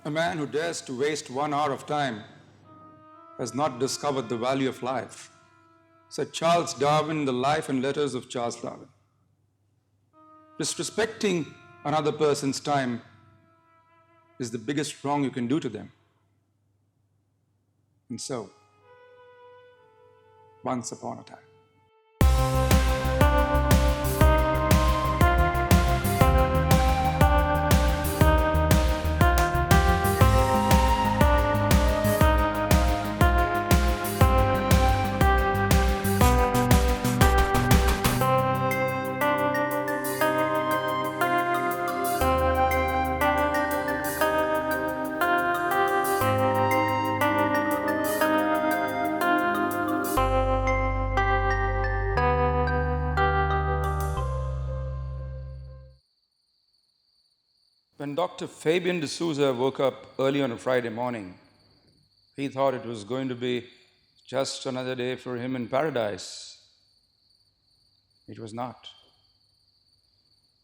A man who dares to waste 1 hour of time has not discovered the value of life, said Charles Darwin in the Life and Letters of Charles Darwin. Disrespecting another person's time is the biggest wrong you can do to them. And so, once upon a time. When Dr. Fabian D'Souza woke up early on a Friday morning, he thought it was going to be just another day for him in paradise. It was not.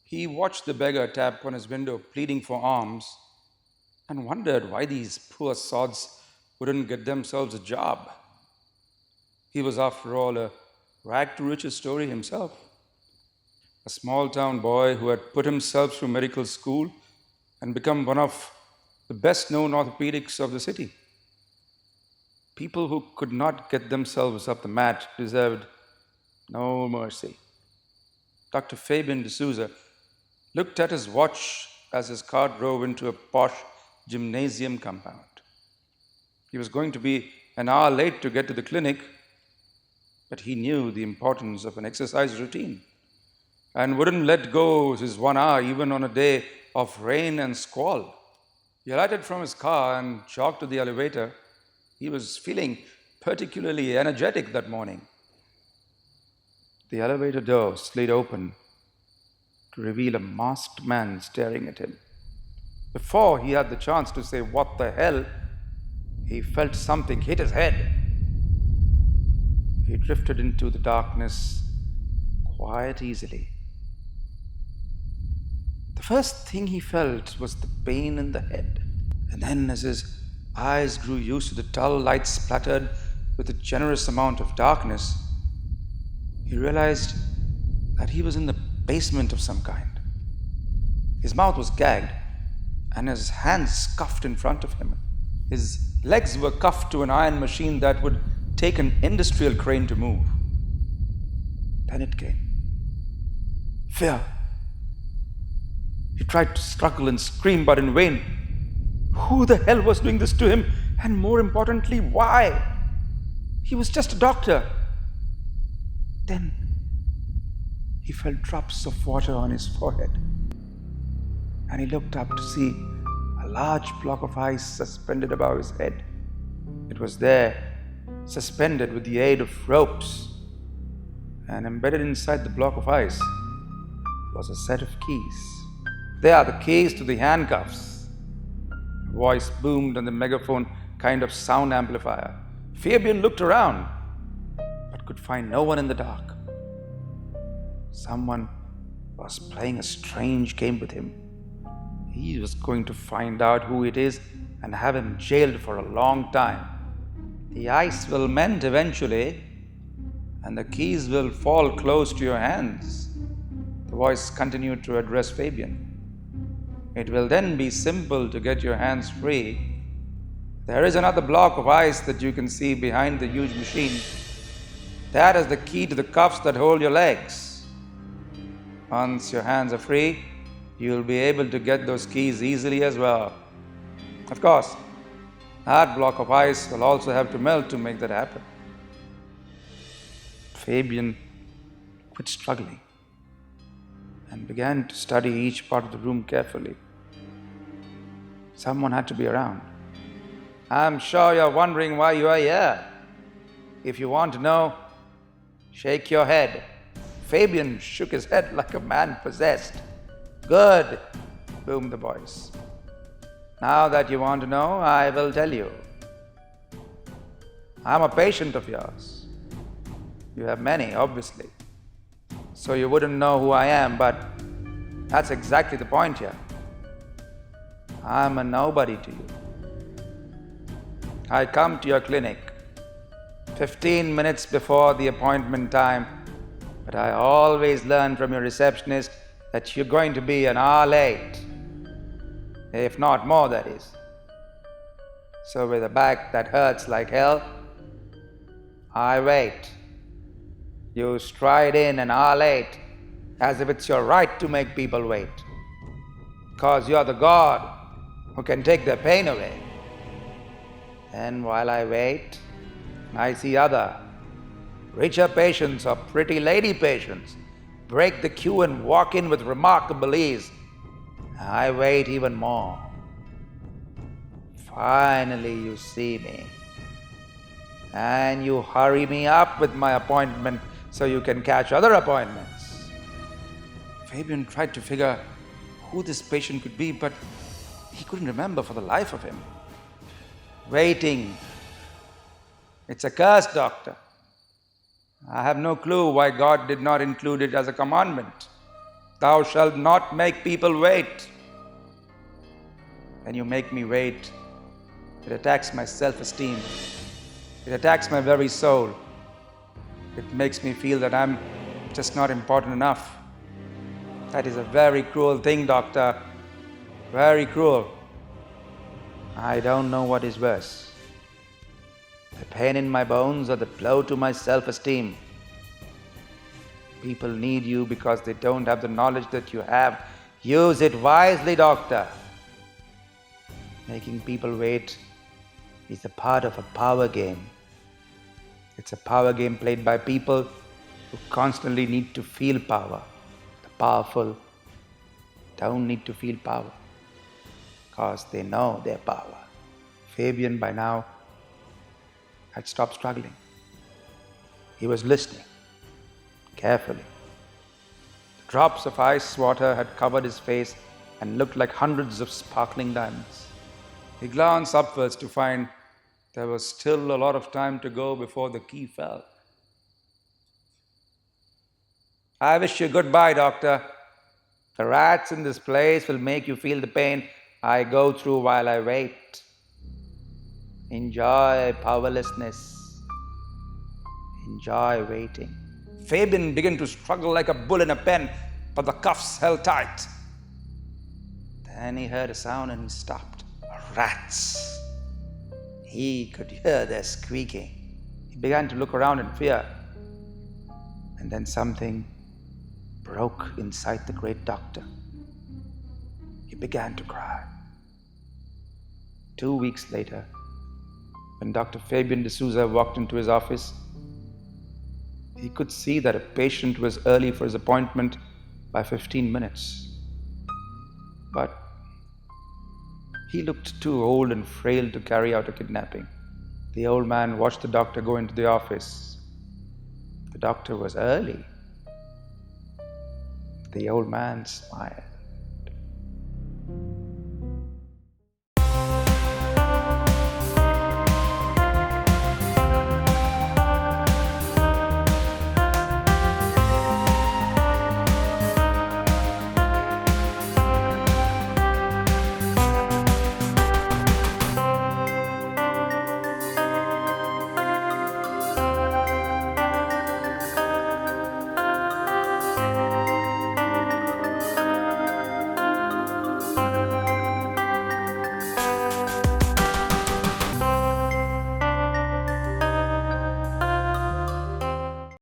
He watched the beggar tap on his window, pleading for alms, and wondered why these poor sods wouldn't get themselves a job. He was, after all, a rag-to-riches story himself. A small-town boy who had put himself through medical school and become one of the best-known orthopedics of the city. People who could not get themselves up the mat deserved no mercy. Dr. Fabian D'Souza looked at his watch as his car drove into a posh gymnasium compound. He was going to be an hour late to get to the clinic, but he knew the importance of an exercise routine and wouldn't let go his 1 hour even on a day of rain and squall. He alighted from his car and jogged to the elevator. He was feeling particularly energetic that morning. The elevator door slid open to reveal a masked man staring at him. Before he had the chance to say, "What the hell?" he felt something hit his head. He drifted into the darkness quite easily. The first thing he felt was the pain in the head. And then, as his eyes grew used to the dull light splattered with a generous amount of darkness, he realized that he was in the basement of some kind. His mouth was gagged, and his hands cuffed in front of him. His legs were cuffed to an iron machine that would take an industrial crane to move. Then it came. Fear. He tried to struggle and scream, but in vain. Who the hell was doing this to him? And more importantly, why? He was just a doctor. Then he felt drops of water on his forehead, and he looked up to see a large block of ice suspended above his head. It was there, suspended with the aid of ropes, and embedded inside the block of ice was a set of keys. They are the keys to the handcuffs. A voice boomed on the megaphone kind of sound amplifier. Fabian looked around, but could find no one in the dark. Someone was playing a strange game with him. He was going to find out who it is and have him jailed for a long time. The ice will melt eventually, and the keys will fall close to your hands. The voice continued to address Fabian. It will then be simple to get your hands free. There is another block of ice that you can see behind the huge machine. That is the key to the cuffs that hold your legs. Once your hands are free, you'll be able to get those keys easily as well. Of course, that block of ice will also have to melt to make that happen. Fabian quit struggling and began to study each part of the room carefully. Someone had to be around. I'm sure you're wondering why you are here. If you want to know, shake your head. Fabian shook his head like a man possessed. Good, boomed the voice. Now that you want to know, I will tell you. I'm a patient of yours. You have many, obviously. So you wouldn't know who I am, but that's exactly the point here. I'm a nobody to you. I come to your clinic 15 minutes before the appointment time, but I always learn from your receptionist that you're going to be an hour late. If not more, that is. So with a back that hurts like hell, I wait. You stride in an hour late, as if it's your right to make people wait. Because you're the God who can take their pain away. Then while I wait, I see other, richer patients or pretty lady patients break the queue and walk in with remarkable ease. I wait even more. Finally, you see me. And you hurry me up with my appointment so you can catch other appointments. Fabian tried to figure who this patient could be, but he couldn't remember for the life of him. Waiting. It's a curse, doctor. I have no clue why God did not include it as a commandment. Thou shalt not make people wait. When you make me wait, it attacks my self-esteem. It attacks my very soul. It makes me feel that I'm just not important enough. That is a very cruel thing, doctor. Very cruel. I don't know what is worse. The pain in my bones or the blow to my self-esteem. People need you because they don't have the knowledge that you have. Use it wisely, doctor. Making people wait is a part of a power game. It's a power game played by people who constantly need to feel power. The powerful don't need to feel power because they know their power. Fabian by now had stopped struggling. He was listening carefully. The drops of ice water had covered his face and looked like hundreds of sparkling diamonds. He glanced upwards to find there was still a lot of time to go before the key fell. I wish you goodbye, doctor. The rats in this place will make you feel the pain I go through while I wait. Enjoy powerlessness. Enjoy waiting. Fabian began to struggle like a bull in a pen, but the cuffs held tight. Then he heard a sound and he stopped. Rats. He could hear their squeaking. He began to look around in fear. And then something broke inside the great doctor. He began to cry. 2 weeks later, when Dr. Fabian D'Souza walked into his office, he could see that a patient was early for his appointment by 15 minutes. But he looked too old and frail to carry out a kidnapping. The old man watched the doctor go into the office. The doctor was early. The old man smiled.